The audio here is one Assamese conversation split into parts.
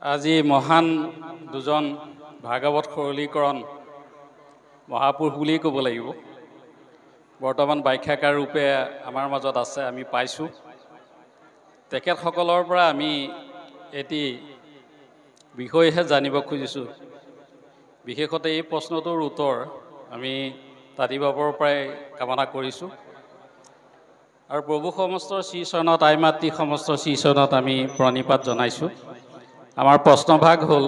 আজি মহান দুজন ভাগৱত সৰলীকৰণ মহাপুৰুষ বুলিয়েই ক'ব লাগিব। বৰ্তমান ব্যাখ্যাকাৰ ৰূপে আমাৰ মাজত আছে, আমি পাইছোঁ। তেখেতসকলৰ পৰা আমি এটি বিষয়হে জানিব খুজিছোঁ। বিশেষতে এই প্ৰশ্নটোৰ উত্তৰ আমি তাঁতিবাবৰ পৰাই কামনা কৰিছোঁ। আৰু প্ৰভু সমস্তৰ শ্ৰীচৰণত আই মাতৃ সমস্ত শ্ৰীচৰণত আমি প্ৰণিপাত জনাইছোঁ। আমাৰ প্ৰশ্নভাগ হ'ল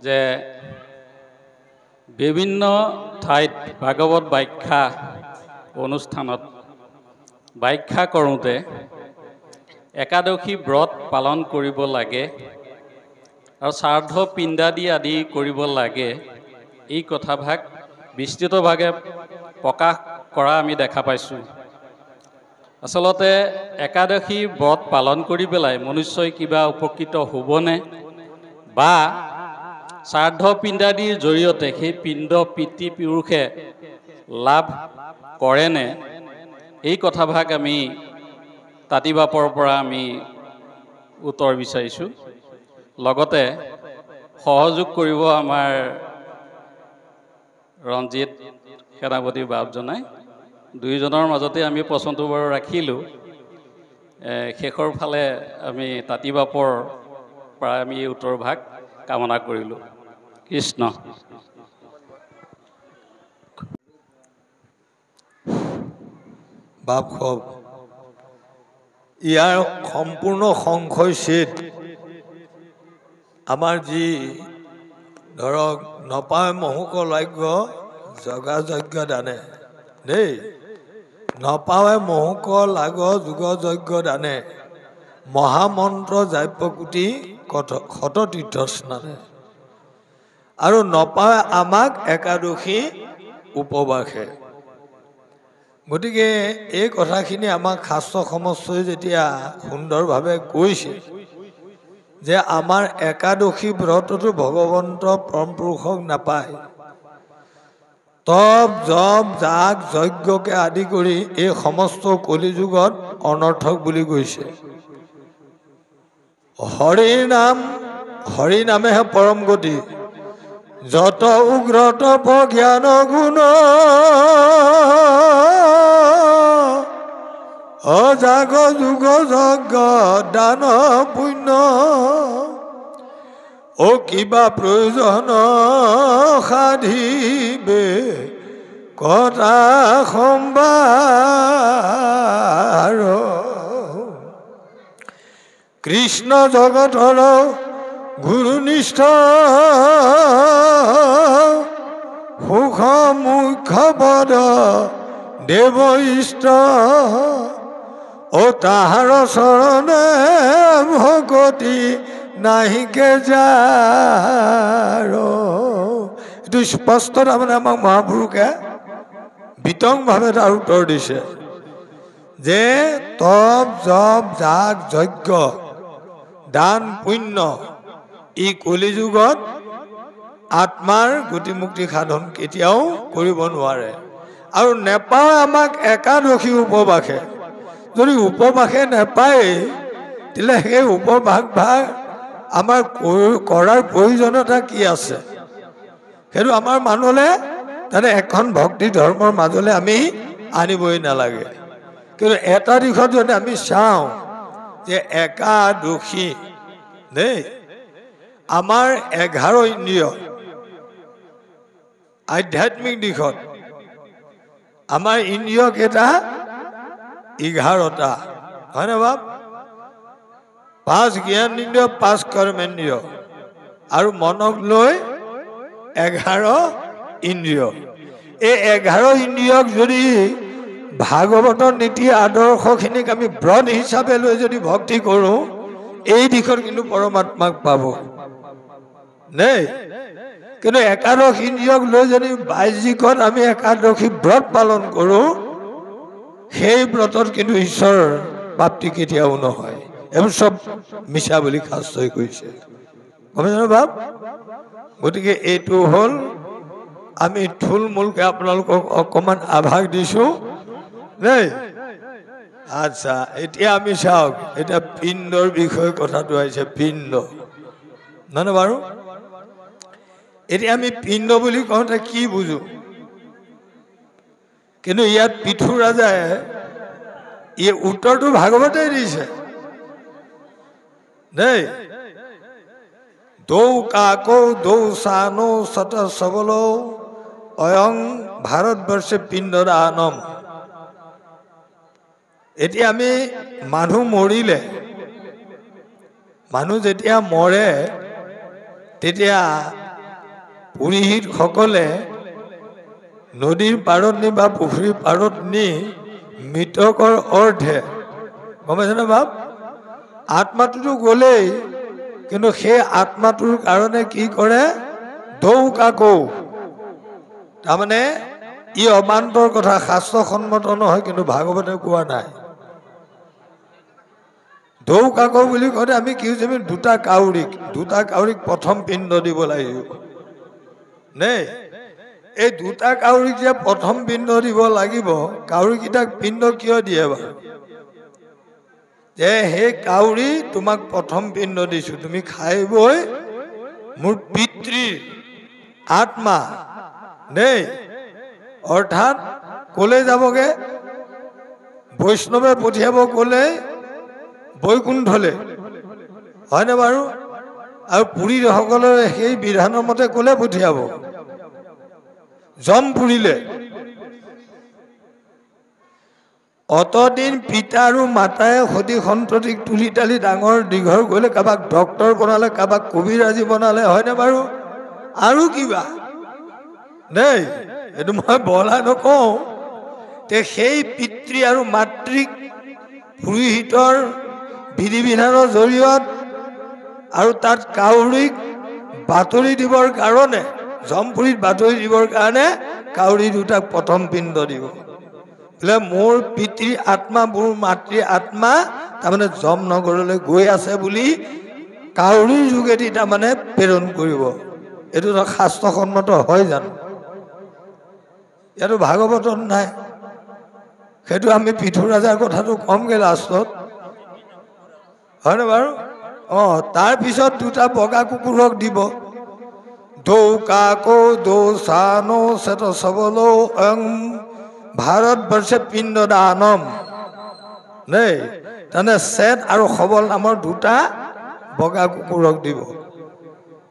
যে বিভিন্ন ঠাইত ভাগৱত ব্যাখ্যা অনুষ্ঠানত ব্যাখ্যা কৰোঁতে একাদশী ব্ৰত পালন কৰিব লাগে আৰু শ্ৰাদ্ধ পিণ্ডাদি আদি কৰিব লাগে, এই কথাভাগ বিস্তৃতভাৱে প্ৰকাশ কৰা আমি দেখা পাইছোঁ। আচলতে একাদশী ব্ৰত পালন কৰি পেলাই মনুষ্যই কিবা উপকৃত হ'বনে, বা শ্ৰাদ্ধ পিণ্ডাদিৰ জৰিয়তে সেই পিণ্ড পিতৃপুৰুষে লাভ কৰেনে, এই কথাভাগ আমি তাঁতিবাপৰ পৰা আমি উত্তৰ বিচাৰিছোঁ। লগতে সহযোগ কৰিব আমাৰ ৰঞ্জিত সেনাপতি বাপজনাই। দুয়োজনৰ মাজতে আমি প্ৰশ্নটো বাৰু ৰাখিলোঁ। শেষৰ ফালে আমি তাঁতিবাপৰ পৰা আমি এই উত্তৰ ভাগ কামনা কৰিলোঁ। কৃষ্ণ। বাপ হওক, ইয়াৰ সম্পূৰ্ণ সংশয় ছেদ আমাৰ যি ধৰক নপায় মহুক লাগ্য জগা যজ্ঞ দানে দেই, নপাৱে মহুক লাগ যুগ যজ্ঞ দানে, মহামন্ত্ৰ জাপ্যকুটি শততীৰ্থ স্নানে। আৰু নপাৱে আমাক একাদশী উপবাসে। গতিকে এই কথাখিনি আমাক শাস্ত্ৰ সমস্তই যেতিয়া সুন্দৰভাৱে কৈছে যে আমাৰ একাদশী ব্ৰততো ভগৱন্ত পৰম পুৰুষক নাপায়, তপ জপ যাগ যজ্ঞকে আদি কৰি এই সমস্ত কলিযুগত অনৰ্থক বুলি কৈছে। হৰি নামেহে পৰম গতি, যত উগ্ৰ তপ জ্ঞান গুণ, অজাগ যুগ যজ্ঞ দান পুণ্য, অ কিবা প্ৰয়োজন সাধিবে কথা সম্বাৰ। কৃষ্ণ জগতৰ গুৰুনিষ্ঠ, সুখ মুখ্য পদ দেৱ ইষ্ট, অ তাহাৰ চৰণে ভকতি নাহিকে যাৰ। এইটো স্পষ্ট তাৰমানে আমাক মহাপুৰুষে বিতংভাৱে তাৰ উত্তৰ দিছে যে তপ জপ যাগ যজ্ঞ দান পুণ্য ই কলিযুগত আত্মাৰ গতিমুক্তি সাধন কেতিয়াও কৰিব নোৱাৰে। আৰু নেপায় আমাক একাদশী উপবাসে। যদি উপবাসে নেপায় তেতিয়াহ'লে সেই উপবাস ভাগ আমাৰ কৰাৰ প্ৰয়োজনীয়তা কি আছে? সেইটো আমাৰ মানুহলৈ তাতে এখন ভক্তি ধৰ্মৰ মাজলৈ আমি আনিবই নালাগে। কিন্তু এটা দিশত যদি আমি চাওঁ যে একাদশী দেই, আমাৰ 11 ইন্দ্ৰিয় আধ্যাত্মিক দিশত আমাৰ ইন্দ্ৰিয় কেইটা? 11টা, হয়নে বাপ? 5 জ্ঞানেন্দ্ৰিয়, 5 কৰ্মেন্দ্ৰিয় আৰু মনক লৈ 11 ইন্দ্ৰিয়। এই 11 ইন্দ্ৰিয়ক যদি ভাগৱতৰ নীতি আদৰ্শখিনিক আমি ব্ৰত হিচাপে লৈ যদি ভক্তি কৰোঁ, এই দিশত কিন্তু পৰমাত্মাক পাব দেই। কিন্তু একাদশ ইন্দ্ৰিয়ক লৈ যদি বাহ্যিকত আমি একাদশী ব্ৰত পালন কৰোঁ, সেই ব্ৰতত কিন্তু ঈশ্বৰ প্ৰাপ্তি কেতিয়াও নহয়। এইবোৰ চব মিছা বুলি শাস্ত্ৰই কৈছে, গম পাইছেনে বাপ? গতিকে এইটো হ'ল আমি থুলমূলকৈ আপোনালোকক অকণমান আভাস দিছোঁ দেই। আচ্ছা এতিয়া আমি চাওক এটা পিণ্ডৰ বিষয়ে কথাটো আহিছে পিণ্ড নহয় বাৰু এতিয়া আমি পিণ্ড বুলি কওঁতে কি বুজো কিন্তু ইয়াত পৃথু ৰাজাই এই উত্তৰটো ভাগৱতে দিছে দেই দৌ কাকৌ দৌ সানো সত সবল অয়ং ভাৰতবৰ্ষে পিণ্ড দানম এতিয়া আমি মানুহ মৰিলে মানুহ যেতিয়া মৰে তেতিয়া পুৰোহিতসকলে নদীৰ পাৰত নি বা পুখুৰীৰ পাৰত নি মৃতকৰ অৰ্থে গম পাইছেনে বাপ আত্মাটোতো গ'লেই কিন্তু সেই আত্মাটোৰ কাৰণে কি কৰে দৌ কাকৌ তাৰমানে ই অবান্তৰ কথা শাস্ত্ৰসন্মত নহয় কিন্তু ভাগৱতে কোৱা নাই দৌ কাকৌ বুলি কওঁতে আমি কি হৈছে আমি দুটা কাউৰীক প্ৰথম পিণ্ড দিব লাগিব নে এই দুটা কাউৰীক যে প্ৰথম পিণ্ড দিব লাগিব কাউৰীকেইটাক পিণ্ড কিয় দিয়ে বাৰু যে হে কাউৰী তোমাক প্ৰথম পিণ্ড দিছো তুমি খাই বৈ মোৰ পিতৃৰ আত্মা নেই অৰ্থাৎ কলে যাবগে বৈষ্ণৱে পঠিয়াব কলে বৈকুণ্ঠলে হয়নে বাৰু আৰু পুৰীসকলৰ সেই বিধানৰ মতে কলে পঠিয়াব জমপুৰীলে অতদিন পিতা আৰু মাতাই সতি সন্ততিক তুলি তালি ডাঙৰ দীঘল কৰিলে কাৰোবাক ডক্তৰ বনালে কাৰোবাক কবিৰাজী বনালে হয়নে বাৰু আৰু কিবা দেই এইটো মই বলা নকওঁ তে সেই পিতৃ আৰু মাতৃক পুৰোহিতৰ বিধি বিধানৰ জৰিয়ত আৰু তাত কাউৰীক বাতৰি দিবৰ কাৰণে জমপুৰীত বাতৰি দিবৰ কাৰণে কাউৰী দুটাক প্ৰথম পিণ্ড দিব বোলে মোৰ পিতৃ আত্মা মোৰ মাতৃ আত্মা তাৰমানে জমনগৰলৈ গৈ আছে বুলি কাউৰীৰ যোগেদি তাৰমানে প্ৰেৰণ কৰিব এইটো শাস্ত্ৰসন্মত হয় জানো ইয়াতো ভাগৱতত নাই সেইটো আমি পৃথু ৰজাৰ কথাটো কমগে লাষ্টত হয়নে বাৰু তাৰপিছত দুটা বগা কুকুৰক দিব দৌ কাকৌ দৌ সানো শ্বেত সবল অং ভাৰতবৰ্ষে পিণ্ড দানম দেই তাৰমানে শ্বেত আৰু সবল নামৰ দুটা বগা কুকুৰক দিব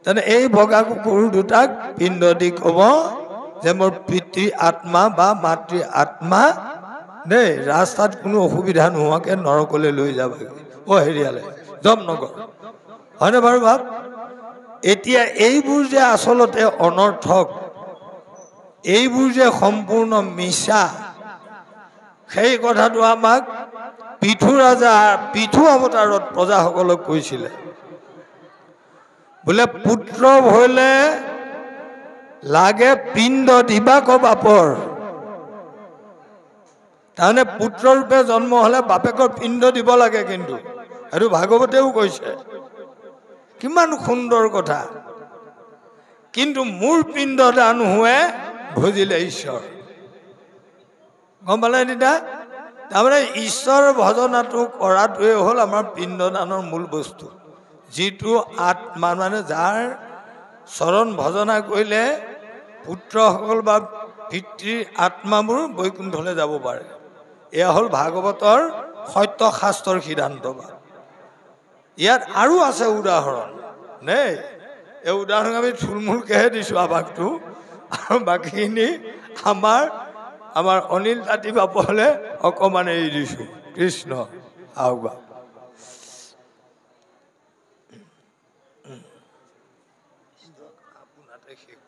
তেনে এই বগা কুকুৰ দুটাক পিণ্ড দি ক'ব যে মোৰ পিতৃ আত্মা বা মাতৃ আত্মা দেই ৰাস্তাত কোনো অসুবিধা নোহোৱাকে নৰকলৈ লৈ যাবগৈ হেৰিয়ালে জমনগৰ হয়নে বাৰু ভাব এতিয়া এইবোৰ যে আচলতে অনৰ্থক এইবোৰ যে সম্পূৰ্ণ মিছা সেই কথাটো আমাক পৃথু ৰাজা পৃথু অৱতাৰত প্ৰজাসকলক কৈছিলে বোলে পুত্ৰ হলে লাগে পিণ্ড দিবা ক বাপৰ তাৰমানে পুত্ৰৰূপে জন্ম হলে বাপেকৰ পিণ্ড দিব লাগে কিন্তু আৰু ভাগৱতেও কৈছে কিমান সুন্দৰ কথা কিন্তু মোৰ পিণ্ড দান হোৱে ভজিলে ঈশ্বৰ গম পালে তেতিয়া তাৰমানে ঈশ্বৰ ভজনাটো কৰাটোৱে হ'ল আমাৰ পিণ্ড দানৰ মূল বস্তু যিটো আত্মা মানে যাৰ চৰণ ভজনা কৰিলে পুত্ৰসকল বা পিতৃৰ আত্মাবোৰ বৈকুণ্ঠলৈ যাব পাৰে এয়া হ'ল ভাগৱতৰ সত্য শাস্ত্ৰৰ সিদ্ধান্ত ইয়াত আৰু আছে উদাহৰণ নে এই উদাহৰণ আমি থুলমূলকেহে দিছোঁ আভাসটো আৰু বাকীখিনি আমাৰ অনিল তাঁতী বাপলে অকণমান এৰি দিছোঁ কৃষ্ণ আহক বা আপোনাতে শেষ